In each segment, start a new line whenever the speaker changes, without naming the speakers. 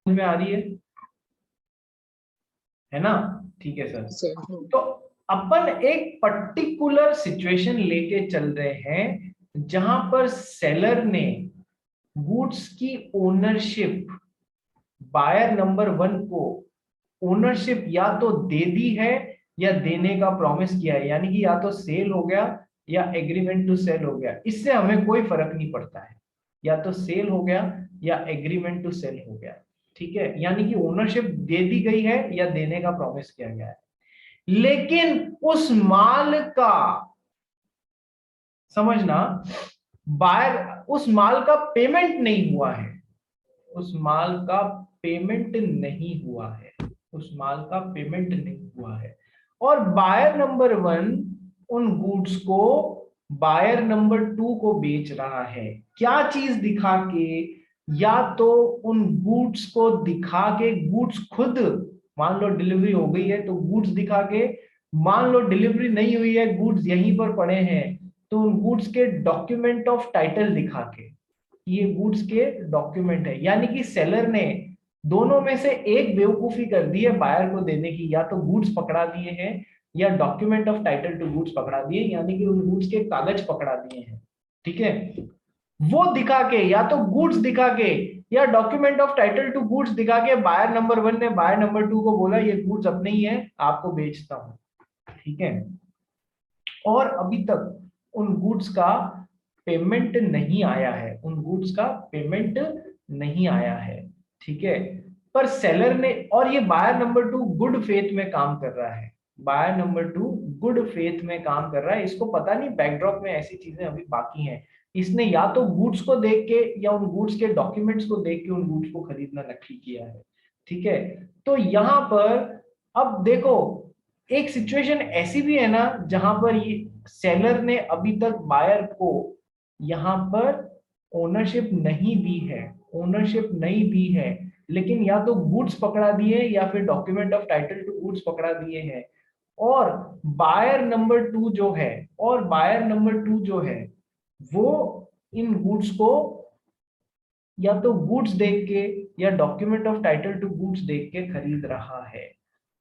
में आ रही है ना? ठीक है सर। तो अपन एक पर्टिकुलर सिचुएशन लेके चल रहे हैं जहां पर सेलर ने गुड्स की ओनरशिप बायर नंबर 1 को ओनरशिप या तो दे दी है या देने का प्रॉमिस किया है, यानी कि या तो सेल हो गया या एग्रीमेंट टू सेल हो गया, इससे हमें कोई फर्क नहीं पड़ता है, या तो सेल हो गया या एग्रीमेंट टू सेल हो गया। ठीक है, यानी कि ओनरशिप दे दी गई है या देने का प्रॉमिस किया गया है, लेकिन उस माल का, समझना, बायर उस माल का पेमेंट नहीं हुआ है, उस माल का पेमेंट नहीं हुआ है, उस माल का पेमेंट नहीं हुआ है, और बायर नंबर 1 उन गुड्स को बायर नंबर 2 को बेच रहा है। क्या चीज दिखा के? या तो उन गुड्स को दिखा के, गुड्स खुद, मान लो डिलीवरी हो गई है तो गुड्स दिखा के, मान लो डिलीवरी नहीं हुई है, गुड्स यहीं पर पड़े हैं, तो उन गुड्स के डॉक्यूमेंट ऑफ टाइटल दिखा के, ये गुड्स के डॉक्यूमेंट है, यानी कि सेलर ने दोनों में से एक बेवकूफी कर दी है बायर को देने की, या तो गुड्स पकड़ा दिए हैं या document of title to goods पकड़ा दिए, यानी कि उन गुड्स के कागज पकड़ा दिए हैं। ठीक है, वो दिखा के, या तो गुड्स दिखा के या document of title to goods दिखा के बायर नंबर 1 ने बायर नंबर 2 को बोला ये गुड्स अपने ही है, आपको बेचता हूं। ठीक है, और अभी तक उन गुड्स का पेमेंट नहीं आया है, उन गुड्स का पेमेंट नहीं आया है। ठीक है, पर सेलर ने, और ये बायर नंबर 2 गुड फेथ में काम कर रहा है, बायर नंबर 2 गुड फेथ में काम कर रहा है, इसको पता नहीं बैकड्रॉप में ऐसी चीजें अभी बाकी हैं, इसने या तो गुड्स को देख के या उन गुड्स के डॉक्यूमेंट्स को देख के उन गुड्स को खरीदना नक्की किया है। ठीक है, तो यहां पर अब देखो, एक सिचुएशन ऐसी भी है ना जहां पर ये सेलर ने अभी तक बायर को यहां पर ओनरशिप नहीं दी है, ओनरशिप नहीं दी है, लेकिन या तो गुड्स पकड़ा दिए या फिर document of title to goods पकड़ा दिए हैं, और बायर नंबर 2 जो है, और बायर नंबर 2 जो है वो इन गुड्स को या तो गुड्स देख के या document of title to goods देख के खरीद रहा है।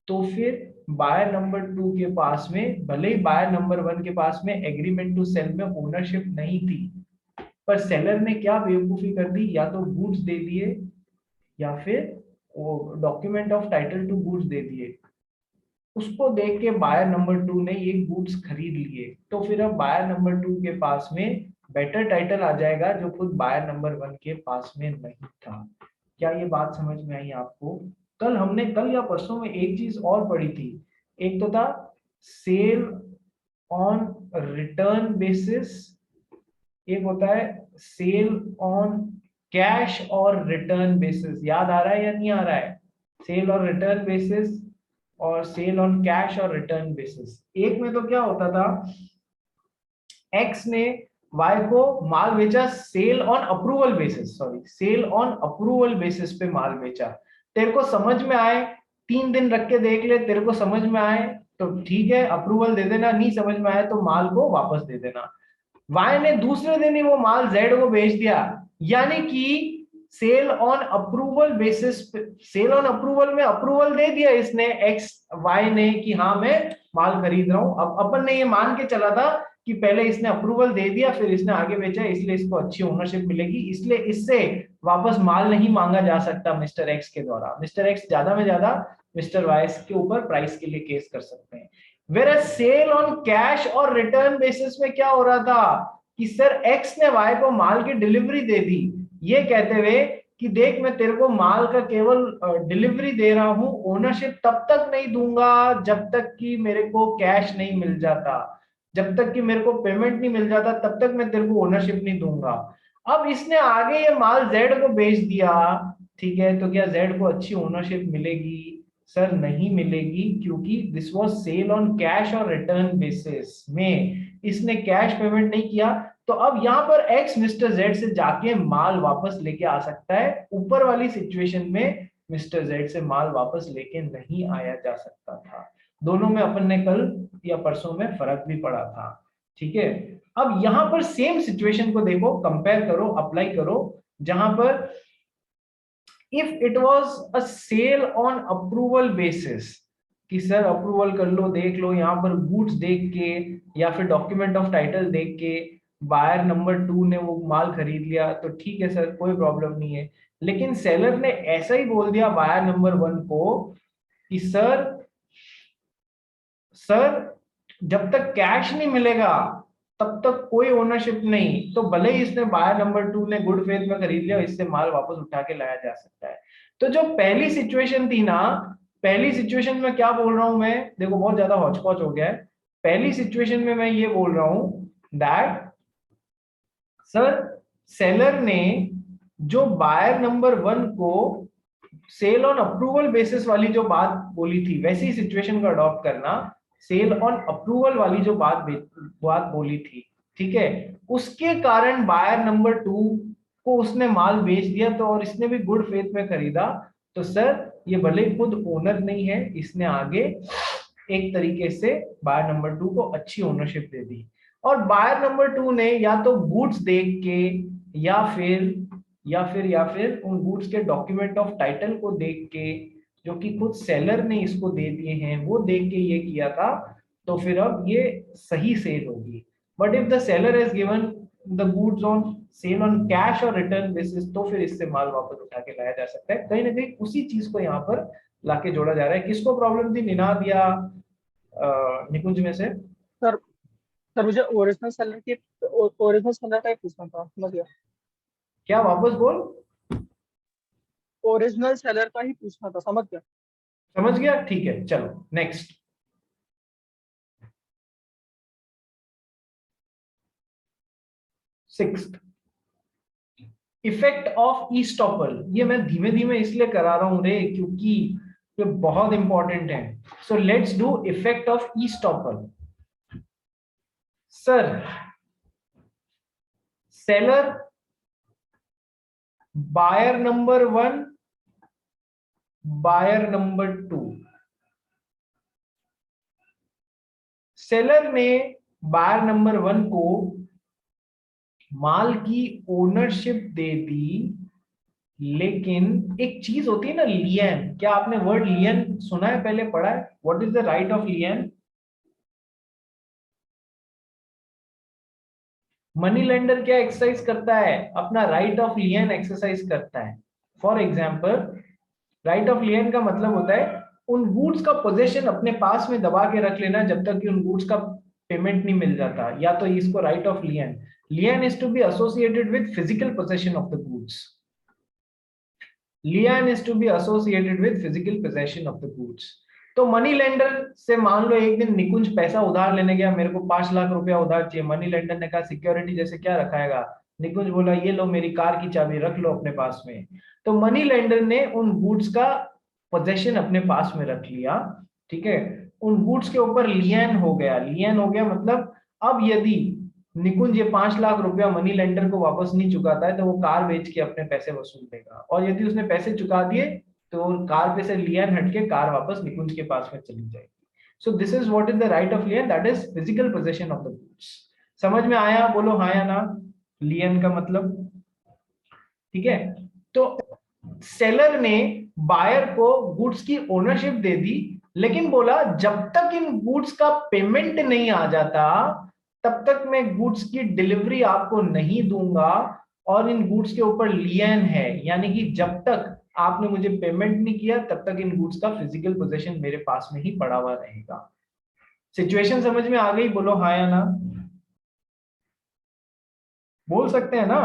तो फिर बायर नंबर 2 के पास में, भले ही बायर नंबर 1 के पास में एग्रीमेंट टू सेल में ओनरशिप नहीं थी, पर सेलर ने क्या बेवकूफी कर दी, या तो गुड्स दे दिए या फिर वो document of title to goods दे दिए, उसको देख के बायर नंबर 2 ने ये गुड्स खरीद लिए, तो फिर अब बायर नंबर 2 के पास में बेटर टाइटल आ जाएगा जो खुद बायर नंबर 1 के पास में नहीं था। क्या ये बात समझ में आई आपको? कल हमने, कल या परसों में एक चीज और पढ़ी थी, एक तो था सेल ऑन रिटर्न बेसिस, एक होता है सेल ऑन कैश और रिटर्न बेसिस, याद आ रहा है या नहीं आ रहा है? सेल और रिटर्न बेसिस और सेल ऑन कैश और रिटर्न बेसिस। एक में तो क्या होता था, एक्स ने वाई को माल बेचा sale on approval basis, sorry sale on approval basis पे माल बेचा, तेरे को समझ में आए 3 दिन रख के देख ले, तेरे को समझ में आए तो ठीक है अप्रूवल दे देना, नहीं समझ में आए तो माल को वापस दे देना। वाई ने दूसरे दिन ही वो माल जेड को बेच दिया, यानी कि sale on approval basis, sale on approval में अप्रूवल दे दिया इसने एक्स वाई ने कि हाँ मैं माल खरीद रहा हूं। अब अपन ने ये मान के चला था कि पहले इसने अप्रूवल दे दिया फिर इसने आगे बेचा, इसलिए इसको अच्छी ओनरशिप मिलेगी, इसलिए इससे वापस माल नहीं मांगा जा सकता मिस्टर एक्स के द्वारा। मिस्टर एक्स ज्यादा में ज्यादा मिस्टर वाई के ऊपर प्राइस के लिए केस कर सकते हैं। वेयर सेल ऑन कैश और रिटर्न बेसिस में क्या हो रहा था कि सर एक्स ने वाई को माल की डिलीवरी दे दी, ये कहते हुए कि देख मैं तेरे को माल का केवल डिलीवरी दे रहा हूं, ओनरशिप तब तक नहीं दूंगा जब तक कि मेरे को कैश नहीं मिल जाता, जब तक कि मेरे को पेमेंट नहीं मिल जाता तब तक मैं तेरे को ओनरशिप नहीं दूंगा। अब इसने आगे ये माल जेड को बेच दिया, ठीक है, तो क्या जेड को अच्छी ओनरशिप मिलेगी? सर नहीं मिलेगी, क्योंकि this was sale on cash और रिटर्न बेसिस में इसने कैश पेमेंट नहीं किया। तो अब यहां पर एक्स मिस्टर जेड से जाके माल वापस लेके आ सकता है, ऊपर वाली सिचुएशन में मिस्टर जेड से माल वापस लेके नहीं आया जा सकता था। दोनों में अपन ने कल या परसों में फर्क भी पड़ा था। ठीक है, अब यहां पर सेम सिचुएशन को देखो, कंपेयर करो, अप्लाई करो, जहां पर if it was a sale on approval basis, कि सर अप्रूवल कर लो, देख लो यहाँ पर गुड्स देख के या फिर डॉक्यूमेंट ऑफ टाइटल देख के बायर नंबर 2 ने वो माल खरीद लिया, तो ठीक है सर, कोई प्रॉब्लम नहीं है। लेकिन सेलर ने ऐसा ही बोल दिया बायर नंबर 1 को कि सर जब तक कैश नहीं मिलेगा तब तक कोई ओनरशिप नहीं, तो भले ही इसने बायर नंबर 2 ने गुड फेथ में खरीद लिया, इससे माल वापस उठा के लाया जा सकता है। तो जो पहली सिचुएशन थी ना, पहली सिचुएशन में क्या बोल रहा हूं मैं, देखो बहुत ज्यादा हौच-पौच हो गया है। पहली सिचुएशन में मैं ये बोल रहा हूं दैट सर सेलर ने जो बायर नंबर 1 को सेल ऑन अप्रूवल बेसिस वाली जो बात बोली थी, वैसी सिचुएशन को अडॉप्ट करना, सेल ऑन अप्रूवल वाली जो बात बोली थी, ठीक है, उसके कारण बायर नंबर 2 को उसने माल बेच दिया, तो और इसने भी गुड फेथ में खरीदा, तो सर ये भले खुद ओनर नहीं है, इसने आगे एक तरीके से बायर नंबर 2 को अच्छी ओनरशिप दे दी। और बायर नंबर 2 ने या तो गुड्स देख के या फिर उन गुड्स के डॉक्यूमेंट ऑफ टाइटल को देख के, जो कि खुद सेलर ने इसको दे दिए हैं, वो देख के ये किया था, तो फिर अब ये सही सेल होगी। But if the seller has given the goods on sale on cash और रिटर्न बेसिस, तो फिर इससे माल वापस उठा के लाया जा सकता है। कहीं ना कहीं उसी चीज को यहाँ पर लाके जोड़ा जा रहा है। किसको प्रॉब्लम थी, निनाद या निकुंज में से?
सर सर मुझे ओरिजिनल सेलर का ही पूछना था, समझ गया।
क्या, वापस बोल।
ओरिजिनल सेलर का ही पूछना था, समझ गया।
समझ गया, ठीक है, चलो next. Sixth, effect of estoppel. ये मैं धीमे धीमे इसलिए करा रहा हूं रे क्योंकि ये बहुत इंपॉर्टेंट है। So let's do effect of estoppel. Sir seller buyer number 1 buyer number 2, seller ने बायर नंबर 1 को माल की ओनरशिप दे दी, लेकिन एक चीज होती है ना लियन, क्या आपने वर्ड लियन सुना है, पहले पढ़ा है? What is the right of लियन? Money lender क्या एक्सरसाइज करता है, अपना राइट ऑफ लियन एक्सरसाइज करता है। फॉर एग्जाम्पल, राइट ऑफ लियन का मतलब होता है उन गुड्स का पोजेशन अपने पास में दबा के रख लेना जब तक कि उन गुड्स का पेमेंट नहीं मिल जाता, या तो इसको right of lien. Lien is to be associated with physical possession of the goods. Lien is to be associated with physical possession of the goods. तो मनी लेंडर से मान लो एक दिन निकुंज पैसा उधार लेने गया, मेरे को 5 लाख रुपया उधार चाहिए। मनी लेंडर ने कहा सिक्योरिटी जैसे क्या रखाएगा? निकुंज बोला ये लो मेरी कार की चाबी रख लो अपने पास में। तो मनी लेंडर ने उन गुड्स का पोजेशन अपने पास में रख लिया, ठीक है, उन गुड्स के ऊपर लियन हो गया। लियन हो गया मतलब अब यदि निकुंज ये 5 लाख रुपया मनी लेंडर को वापस नहीं चुकाता है तो वो कार बेच के अपने पैसे वसूल देगा, और यदि उसने पैसे चुका दिए तो कार पे से लियन हटके कार वापस निकुंज के पास में चली जाएगी। So this is what is the right of लियन, that is physical possession of the goods. समझ में आया? बोलो हाँ या ना, लियन का मतलब, ठीक है। तो सेलर ने बायर को गुड्स की ओनरशिप दे दी, लेकिन बोला जब तक इन गुड्स का पेमेंट नहीं आ जाता तब तक मैं गुड्स की डिलीवरी आपको नहीं दूंगा, और इन गुड्स के ऊपर लियन है, यानी कि जब तक आपने मुझे पेमेंट नहीं किया तब तक इन गुड्स का फिजिकल पोजीशन मेरे पास में ही पड़ा हुआ रहेगा। सिचुएशन समझ में आ गई? बोलो हाँ या ना। बोल सकते हैं ना,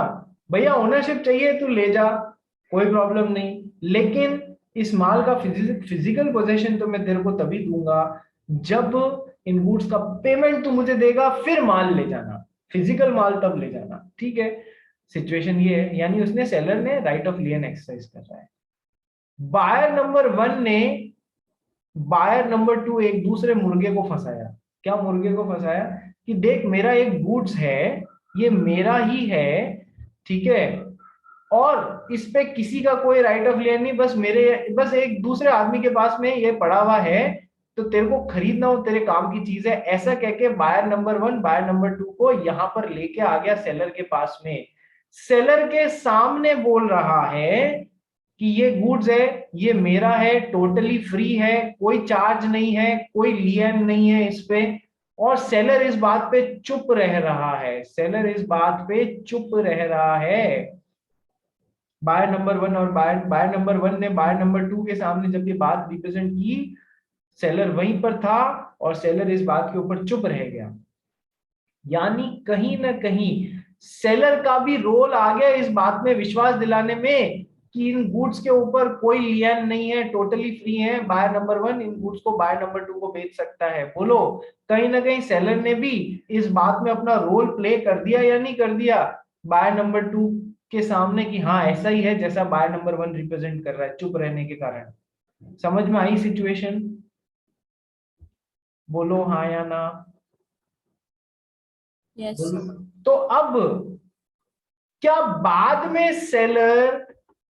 भैया ओनरशिप चाहिए तू ले जा, कोई प्रॉब्लम नहीं, लेकिन इस माल का फिजिकल पोजीशन तो मैं तेरे को तभी दूंगा जब इन गुड्स का पेमेंट तू मुझे देगा, फिर माल ले जाना, फिजिकल माल तब ले जाना, ठीक है। सिचुएशन ये है, यानी उसने सेलर ने राइट ऑफ लियन एक्सरसाइज कर रहा है। बायर नंबर 1 ने बायर नंबर 2 एक दूसरे मुर्गे को फंसाया। क्या मुर्गे को फंसाया? कि देख मेरा एक गुड्स है, ये मेरा ही है, ठीक है, और इस पे किसी का कोई राइट ऑफ लियन नहीं, बस एक दूसरे आदमी के पास में ये पड़ा हुआ है, तो तेरे को खरीदना हो, तेरे काम की चीज है, ऐसा कह के बायर नंबर 1 बायर नंबर 2 को यहां पर लेके आ गया सेलर के पास में। सेलर के सामने बोल रहा है कि ये गुड्स है, ये मेरा है, टोटली फ्री है, कोई चार्ज नहीं है, कोई लियन नहीं है इस पे, और सेलर इस बात पे चुप रह रहा है, सेलर इस बात पे चुप रह रहा है। बायर नंबर वन और बायर नंबर वन ने बायर नंबर टू के सामने जब ये बात रिप्रेजेंट की, सेलर वहीं पर था और सेलर इस बात के ऊपर चुप रह गया। यानी कहीं ना कहीं सेलर का भी रोल आ गया इस बात में विश्वास दिलाने में कि इन गुड्स के ऊपर कोई लियन नहीं है, टोटली फ्री है, बायर नंबर वन इन गुड्स को बायर नंबर टू को बेच सकता है। बोलो कहीं ना कहीं सेलर ने भी इस बात में अपना रोल प्ले कर दिया या नहीं कर दिया बायर नंबर टू के सामने कि हाँ ऐसा ही है जैसा बायर नंबर वन रिप्रेजेंट कर रहा है, चुप रहने के कारण। समझ में आई सिचुएशन? बोलो हाँ या ना।
यस।
तो अब क्या बाद में सेलर,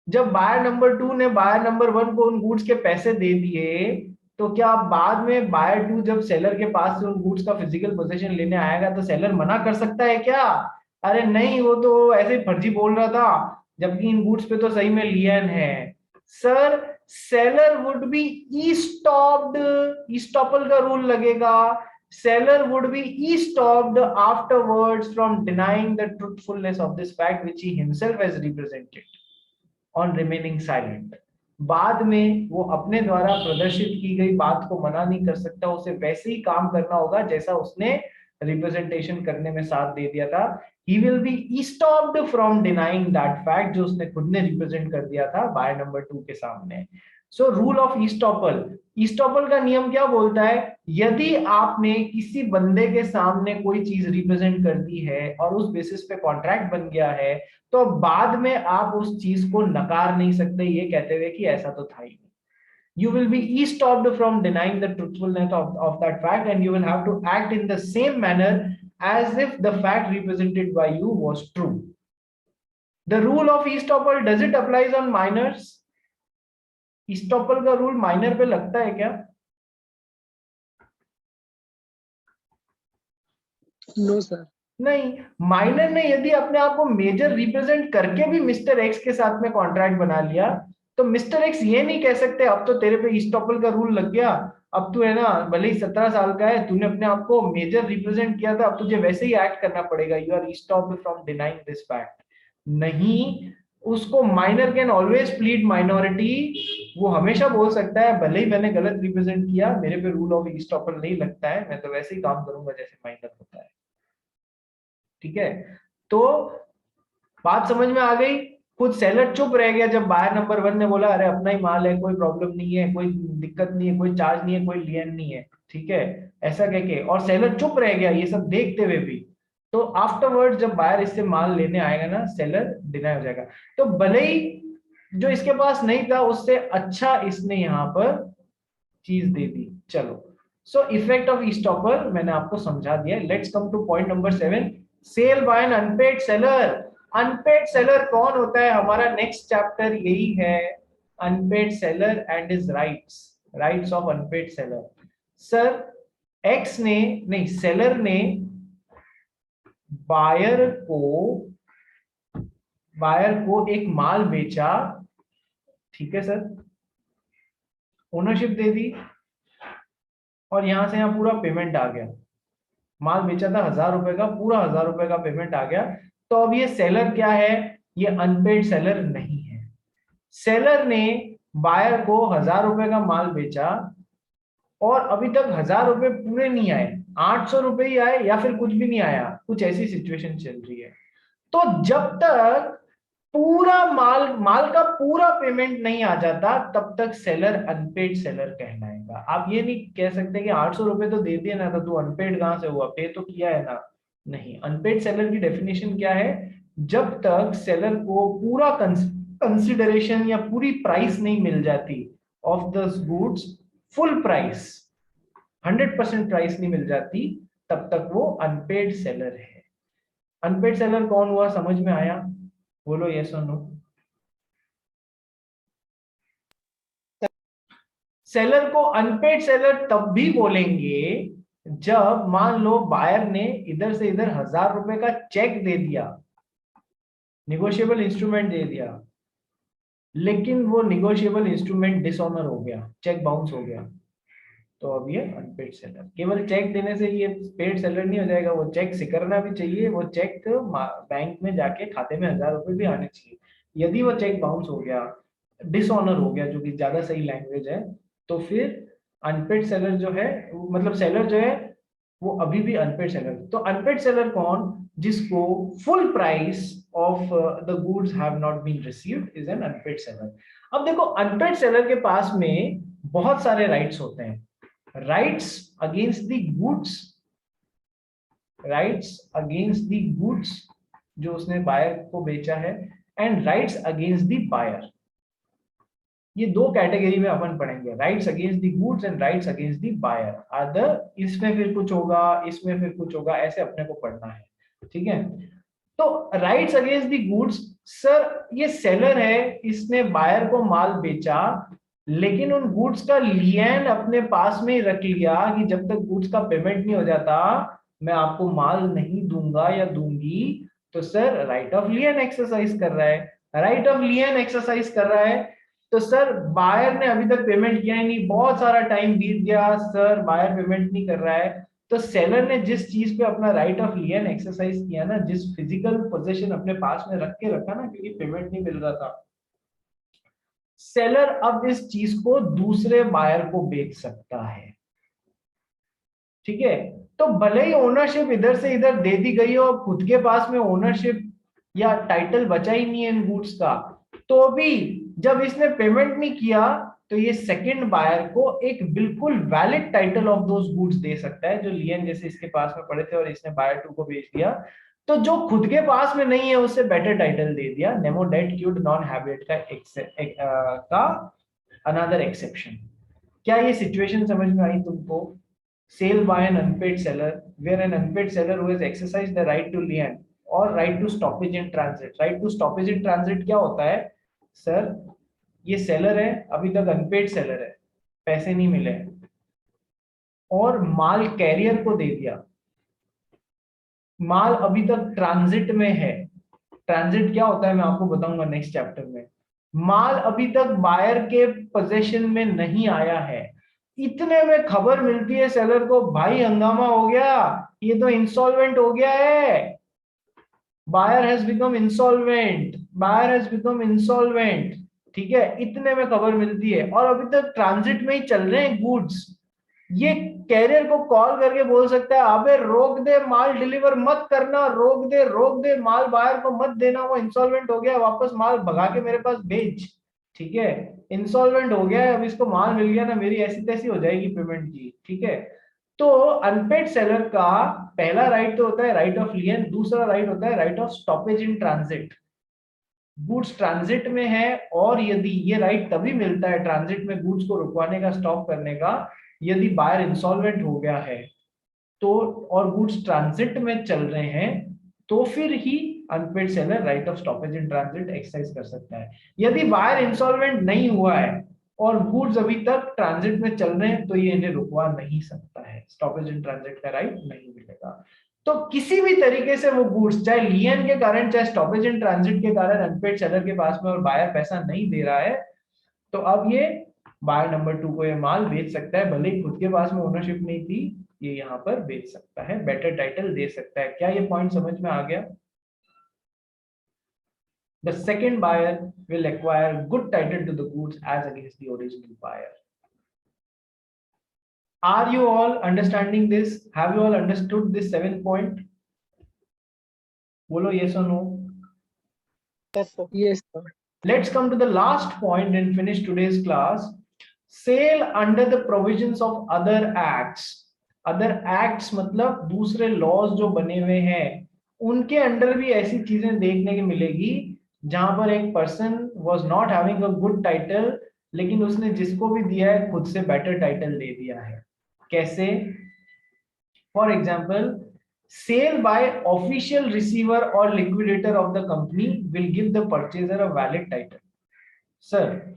जब बायर नंबर टू ने बायर नंबर वन को उन गुड्स के पैसे दे दिए, तो क्या बाद में बायर टू जब सेलर के पास से उन गुड्स का फिजिकल पोजीशन लेने आएगा तो सेलर मना कर सकता है क्या? अरे नहीं, वो तो ऐसे ही फर्जी बोल रहा था, जबकि इन गुड्स पे तो सही में लियन है। सर सेलर वुड बी ईस्टॉप्ड, ईस्टॉपल का रूल लगेगा। Seller would be estopped afterwards from denying the truthfulness of this fact which he himself has represented on remaining silent. बाद में वो अपने द्वारा प्रदर्शित की गई बात को मना नहीं कर सकता, उसे वैसे ही काम करना होगा जैसा उसने रिप्रेजेंटेशन करने में साथ दे दिया था। He will be estopped from denying that fact जो उसने खुद ने रिप्रेजेंट कर दिया था बायर नंबर टू के सामने। सो रूल ऑफ ईस्टॉपल, ईस्टॉपल का नियम क्या बोलता है? यदि आपने किसी बंदे के सामने कोई चीज रिप्रेजेंट कर दी है और उस बेसिस पे कॉन्ट्रैक्ट बन गया है, तो बाद में आप उस चीज को नकार नहीं सकते ये कहते हुए कि ऐसा तो था ही नहीं। You will be estopped from denying the truthfulness of that fact and you will have to act in the same manner as if the fact represented by you was true. The rule of estoppel, does it applies on minors? estoppel का rule minor पे लगता है क्या?
No sir.
नहीं, minor ने यदि अपने आप को मेजर रिप्रेजेंट करके भी मिस्टर एक्स के साथ में कॉन्ट्रैक्ट बना लिया, तो मिस्टर एक्स ये नहीं कह सकते अब तो तेरे पे ईस्टॉपल का रूल लग गया, अब तू है ना भले ही 17 साल का है, तूने अपने आप को मेजर रिप्रेजेंट किया था, अब तुझे वैसे ही एक्ट करना पड़ेगा, you are estopped from denying this fact. नहीं, उसको minor can always plead minority, वो हमेशा बोल सकता है भले ही मैंने गलत रिप्रेजेंट किया, मेरे पे रूल ऑफ ईस्टॉपल नहीं लगता है, मैं तो वैसे ही काम करूंगा जैसे माइनर होता है। ठीक है, तो बात समझ में आ गई? खुद सेलर चुप रह गया जब बायर नंबर वन ने बोला अरे अपना ही माल है, कोई प्रॉब्लम नहीं है, कोई दिक्कत नहीं है, कोई चार्ज नहीं है, कोई लियन नहीं है, ठीक है, ऐसा कह के, और सेलर चुप रह गया ये सब देखते हुए भी। तो आफ्टरवर्ड जब बायर इससे माल लेने आएगा ना, सेलर डिनाई हो जाएगा। तो भले ही जो इसके पास नहीं था उससे अच्छा इसने यहाँ पर चीज दे दी। चलो, सो इफेक्ट ऑफ ईस्टॉपल मैंने आपको समझा दिया। Let's come to point number 7, sale by an unpaid seller. Unpaid seller कौन होता है? हमारा नेक्स्ट चैप्टर यही है, unpaid seller and his rights, rights of unpaid seller. Sir X ने, नहीं सेलर ने बायर को एक माल बेचा, ठीक है सर, ओनरशिप दे दी और यहां से यहां पूरा पेमेंट आ गया। माल बेचा था 1000 रुपए का, पूरा 1000 रुपए का पेमेंट आ गया। तो अब ये सेलर क्या है? ये अनपेड सेलर नहीं है। सेलर ने बायर को 1000 रुपए का माल बेचा और अभी तक 1000 रुपए पूरे नहीं आए, 800 रुपए ही आए या फिर कुछ भी नहीं आया, कुछ ऐसी सिचुएशन चल रही है। तो जब तक पूरा माल का पूरा पेमेंट नहीं आ जाता तब तक सेलर अनपेड सेलर कहलाएगा। आप ये नहीं कह सकते कि 800 रुपए तो दे दिए ना, तो तू अनपेड कहां से हुआ, पे तो किया है ना। नहीं, अनपेड सेलर की डेफिनेशन क्या है? जब तक सेलर को पूरा कंसिडरेशन या पूरी प्राइस नहीं मिल जाती of the goods, full price 100% price नहीं मिल जाती, तब तक वो अनपेड सेलर है। अनपेड सेलर कौन हुआ? समझ में आया? बोलो यस और नो। सेलर को अनपेड सेलर तब भी बोलेंगे जब मान लो बायर ने इधर से इधर 1000 रुपए का चेक दे दिया, निगोशिएबल इंस्ट्रूमेंट दे दिया, लेकिन वो निगोशिएबल इंस्ट्रूमेंट डिसऑनर हो गया, चेक बाउंस हो गया, तो अब ये अनपेड सेलर। केवल चेक देने से ये पेड सेलर नहीं हो जाएगा, वो चेक सिकरना भी चाहिए, वो चेक बैंक में जाके खाते में 1000 रुपए भी आने चाहिए। यदि वो चेक बाउंस हो गया, डिसऑनर हो गया, जो कि ज्यादा सही लैंग्वेज है, तो फिर अनपेड सेलर जो है, मतलब सेलर जो है वो अभी भी अनपेड सेलर। तो अनपेड सेलर कौन? जिसको full price of the goods have not been received is an unpaid seller. अब देखो, अनपेड सेलर के पास में बहुत सारे राइट्स होते हैं। Rights against the goods, rights against the goods जो उसने बायर को बेचा है, and rights against the buyer. ये दो कैटेगरी में अपन पढ़ेंगे, rights against the goods and rights against the buyer. Other इसमें फिर कुछ होगा, इसमें फिर कुछ होगा, ऐसे अपने को पढ़ना है, ठीक है। तो rights against the goods, sir ये सेलर है, इसने बायर को माल बेचा, लेकिन उन गुड्स का लियन अपने पास में ही रख लिया कि जब तक गुड्स का पेमेंट नहीं हो जाता मैं आपको माल नहीं दूंगा या दूंगी। तो सर राइट ऑफ लियन एक्सरसाइज कर रहा है, राइट ऑफ लियन एक्सरसाइज कर रहा है। तो सर बायर ने अभी तक पेमेंट किया ही नहीं, बहुत सारा टाइम बीत गया, सर बायर पेमेंट नहीं कर रहा है। तो सेलर ने जिस चीज पे अपना राइट ऑफ लियन एक्सरसाइज किया ना, जिस फिजिकल पोजीशन अपने पास में रख के रखा ना, क्योंकि पेमेंट नहीं मिल रहा था, सेलर अब इस चीज को दूसरे बायर को बेच सकता है, ठीक है। तो भले ही ओनरशिप इधर से इधर दे दी गई हो, खुद के पास में ओनरशिप या टाइटल बचा ही नहीं है इन गुड्स का, तो भी जब इसने पेमेंट नहीं किया तो ये सेकंड बायर को एक बिल्कुल valid title of those goods दे सकता है, जो लियन जैसे इसके पास में पड़े थे और इसने बायर 2 को बेच दिया। तो जो खुद के पास में नहीं है उसे बेटर टाइटल दे दिया, नेमो डेट क्यूड नॉन हैबिट का अनदर एक्सेप्शन। क्या ये सिचुएशन समझ में आई तुमको? sale by an unpaid seller, where an unpaid seller who has exercised the right to lien or right to stoppage in transit। right to stoppage in transit क्या होता है? सर ये seller है, अभी तक अनपेड सेलर है, पैसे नहीं मिले, और माल कैरियर को दे दिया, माल अभी तक ट्रांजिट में है। ट्रांजिट क्या होता है मैं आपको बताऊंगा नेक्स्ट चैप्टर में। माल अभी तक बायर के पोजीशन में नहीं आया है, इतने में खबर मिलती है सेलर को, भाई हंगामा हो गया, ये तो इंसॉल्वेंट हो गया है, buyer has become insolvent, buyer has become insolvent, ठीक है। इतने में खबर मिलती है और अभी तक ट्रांजिट में ही चल रहे हैं गुड्स। ये कैरियर को कॉल करके बोल सकता है, अबे रोक दे, माल डिलीवर मत करना, रोक दे माल, बायर को मत देना, वो इंसॉल्वेंट हो गया, वापस माल भगा के मेरे पास भेज, ठीक है। इंसॉल्वेंट हो गया है, अब इसको माल मिल गया ना, मेरी ऐसी तैसी हो जाएगी पेमेंट की, ठीक है। तो अनपेड सेलर का पहला राइट तो होता है राइट ऑफ लियन, दूसरा राइट होता है right of stoppage in transit. Goods transit में है, और यदि ये राइट तभी मिलता है ट्रांजिट में गुड्स को रुकवाने का, स्टॉप करने का, यदि बायर इंसॉल्वेंट हो गया है तो, और गुड्स ट्रांजिट में चल रहे हैं, तो फिर ही unpaid seller right of stoppage in transit exercise कर सकता है। यदि बायर इंसॉल्वेंट नहीं हुआ है और गुड्स अभी तक ट्रांजिट में चल रहे हैं, तो ये इन्हें रुकवा नहीं सकता है, स्टॉपेज इन ट्रांजिट का राइट नहीं मिलेगा। तो किसी भी तरीके से वो गुड्स, चाहे लियन के कारण चाहे स्टॉपेज इन ट्रांजिट के कारण अनपेड सेलर के पास में और बायर पैसा नहीं दे रहा है, तो अब ये बायर नंबर 2 को ये माल बेच सकता है, भले ही खुद के पास में ओनरशिप नहीं थी, ये यहाँ पर बेच सकता है, बेटर टाइटल दे सकता है। क्या ये पॉइंट समझ में आ गया? The second buyer will acquire good title to the goods as against the original buyer. Are you all understanding this? Have you all understood this 7th point? Bolo yes or no?
Yes, sir. Yes, sir.
Let's come to the last point and finish today's class. Sale under the provisions of other acts. Other acts मतलब दूसरे laws जो बने हुए हैं, उनके under भी ऐसी चीजें देखने की मिलेगी जहां पर एक person was not having a good title, लेकिन उसने जिसको भी दिया है खुद से बेटर टाइटल दे दिया है। कैसे? For example, sale by official receiver or liquidator of the company will give the purchaser a valid title. Sir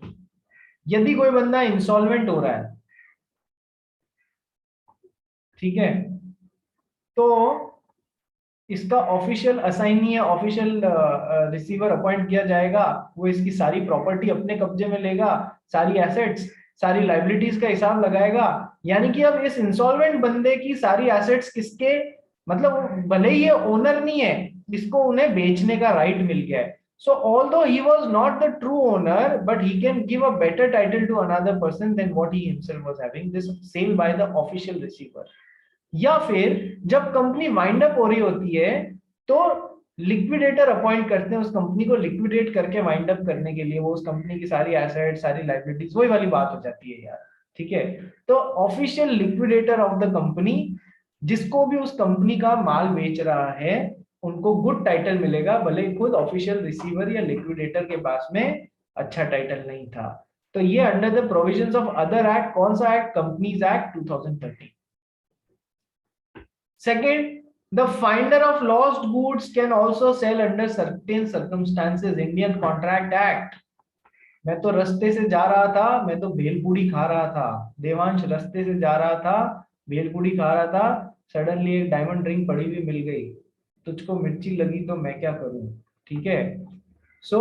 यदि कोई बंदा इंसॉल्वेंट हो रहा है, ठीक है, तो इसका ऑफिशियल असाइनी या ऑफिशियल रिसीवर अपॉइंट किया जाएगा, वो इसकी सारी प्रॉपर्टी अपने कब्जे में लेगा, सारी एसेट्स सारी लाइबिलिटीज का हिसाब लगाएगा। यानी कि अब इस इंसॉल्वेंट बंदे की सारी एसेट्स किसके, मतलब वो भले ही ये ओनर नहीं है, इसको उन्हें बेचने का राइट मिल गया है। So although he was not the true owner, but he can give a better title to another person than what he himself was having. This sale by the official receiver. या फिर जब company wind up हो रही होती है तो liquidator appoint करते हैं उस कंपनी को लिक्विडेट करके वाइंड अप करने के लिए, वो उस कंपनी की सारी एसेट सारी लाइबिलिटीज, वही वाली बात हो जाती है यार, ठीक है। तो official liquidator of the company, जिसको भी उस कंपनी का माल बेच रहा है, उनको गुड टाइटल मिलेगा, भले ही खुद ऑफिशियल रिसीवर या लिक्विडेटर के पास में अच्छा टाइटल नहीं था। तो ये under the provisions of other act, कौन सा act, companies act 2013। Second, the finder of lost goods can also sell under certain circumstances. Indian Contract Act. मैं तो रास्ते से जा रहा था, मैं तो भेलपूरी खा रहा था, देवांश रास्ते से जा रहा था, भेलपूरी खा रहा था, सडनली एक डायमंड रिंग पड़ी हुई मिल गई, तुझको मिर्ची लगी तो मैं क्या करूं, ठीक है। सो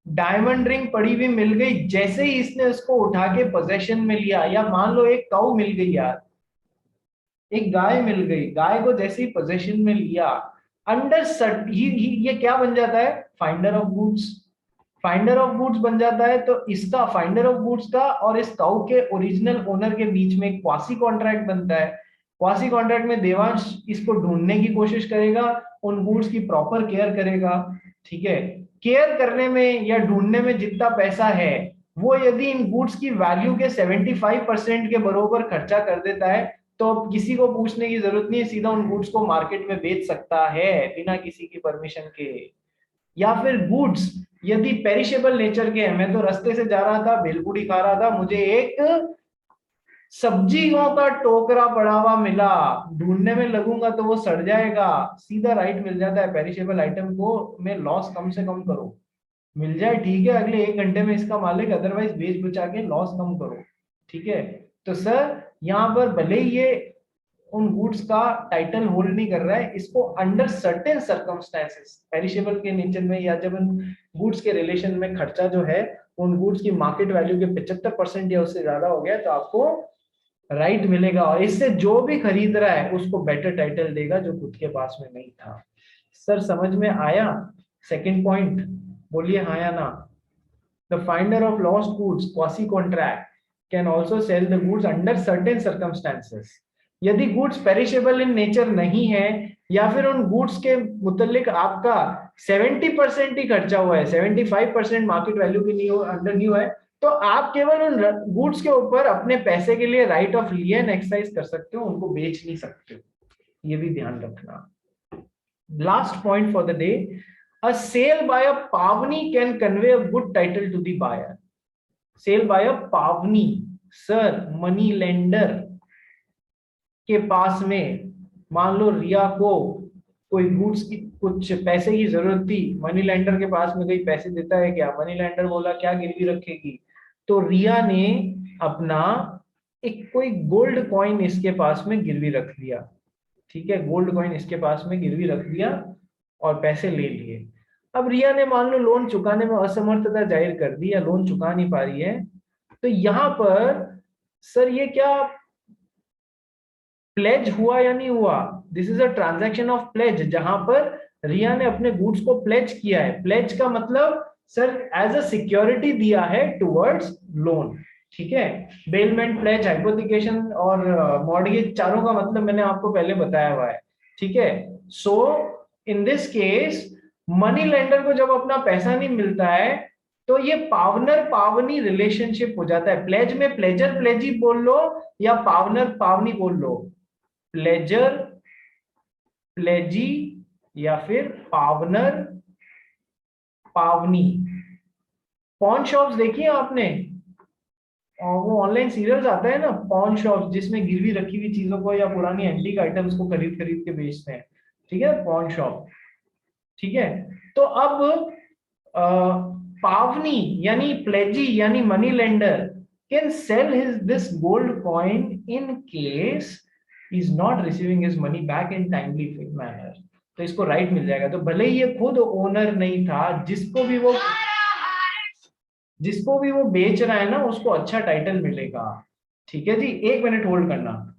डायमंड रिंग पड़ी हुई मिल गई, जैसे ही इसने उसको उठा के पोजेशन में लिया, या मान लो एक काऊ मिल गई यार, एक गाय मिल गई, गाय को जैसे ही पोजेशन में लिया, अंडर ये क्या बन जाता है, finder of goods. Finder of goods बन जाता है, तो इसका फाइंडर ऑफ गुड्स का और इस काऊ के ओरिजिनल ओनर के बीच में एक क्वासी कॉन्ट्रैक्ट बनता है। क्वासी कॉन्ट्रैक्ट में देवांश इसको ढूंढने की कोशिश करेगा, उन गुड्स की प्रॉपर केयर करेगा, ठीक है। केयर करने में या ढूंढने में जितना पैसा है, वो यदि इन गुड्स की वैल्यू के 75% के बराबर खर्चा कर देता है, तो अब किसी को पूछने की जरूरत नहीं है, सीधा उन गुड्स को मार्केट में बेच सकता है बिना किसी की परमिशन के। या फिर गुड्स यदि पेरिशेबल नेचर के हैं, मैं तो रास्ते से जा रहा था, भेलपूरी खा रहा था, मुझे एक सब्जियों का टोकरा पड़ा हुआ मिला, ढूंढने में लगूंगा तो वो सड़ जाएगा, सीधा राइट मिल जाता है, पेरिशेबल आइटम को मैं लॉस कम से कम करो, मिल जाए ठीक है, अगले 1 घंटे में इसका मालिक, अदरवाइज बेच बचा के लॉस कम करो, ठीक है। तो सर यहाँ पर भले ही ये उन गुड्स का टाइटल होल्ड नहीं कर रहा है, इसको अंडर सर्टेन सर्कमस्टेंसेस, पेरिशेबल के नेचर में, या जब उन गुड्स के रिलेशन में खर्चा जो है उन गुड्स की मार्केट वैल्यू के 75% या उससे ज्यादा हो गया, तो आपको राइट मिलेगा, और इससे जो भी खरीद रहा है उसको बेटर टाइटल देगा जो खुद के पास में नहीं था। सर समझ में आया सेकंड पॉइंट, बोलिए हाँ या ना। The finder of lost goods, quasi contract, can also sell the goods under certain circumstances. यदि गुड्स पेरिशेबल इन नेचर नहीं है, या फिर उन गुड्स के मुतल्लिक आपका 70% ही खर्चा हुआ है, 75% मार्केट वैल्यू की नहीं हो, अंडर नहीं हुआ है, तो आप केवल उन गुड्स के ऊपर अपने पैसे के लिए राइट ऑफ लियन एक्सरसाइज कर सकते हो, उनको बेच नहीं सकते हो, ये भी ध्यान रखना। Last point for the day, a sale by a pavni can convey a good title to the buyer. Sale by a pavni, sir, money lender के पास में, मान लो रिया को कोई गुड्स की कुछ पैसे की जरूरत थी, मनी लेंडर के पास में गई, पैसे देता है क्या, मनी लेंडर बोला क्या गिरवी रखेगी, तो रिया ने अपना एक कोई गोल्ड कॉइन इसके पास में गिरवी रख दिया, ठीक है, गोल्ड कॉइन इसके पास में गिरवी रख दिया और पैसे ले लिए। अब रिया ने मान लो लोन चुकाने में असमर्थता जाहिर कर दी, या लोन चुका नहीं पा रही है, तो यहां पर सर ये क्या प्लेज हुआ या नहीं हुआ, this is a transaction of pledge, जहां पर रिया ने अपने गुड्स को प्लेज किया है। प्लेज का मतलब सर एज अ सिक्योरिटी दिया है टुवर्ड्स लोन, ठीक है। बेलमेंट, प्लेज, हाइपोथिकेशन और मॉर्गेज, चारों का मतलब मैंने आपको पहले बताया हुआ है, ठीक है। So in this case money lender को जब अपना पैसा नहीं मिलता है, तो ये पावनर पावनी रिलेशनशिप हो जाता है। प्लेज में प्लेजर प्लेजी बोल लो, या पावनर पावनी बोल लो, प्लेजर प्लेजी या फिर पावनर पावनी। पॉन शॉप्स देखिए आपने, और वो ऑनलाइन सीरियल्स आता है ना, पॉन शॉप्स, जिसमें गिरवी रखी हुई चीजों को या पुरानी एंटीक आइटम्स को खरीद खरीद के बेचते हैं, ठीक है, पॉन शॉप, ठीक है। तो अब पावनी यानी प्लेजी यानी money lender can sell his this gold coin in case is not receiving his money back in timely manner, तो इसको राइट मिल जाएगा। तो भले ही ये खुद ओनर नहीं था, जिसको भी वो बेच रहा है ना, उसको अच्छा टाइटल मिलेगा। ठीक है जी, 1 मिनट होल्ड करना।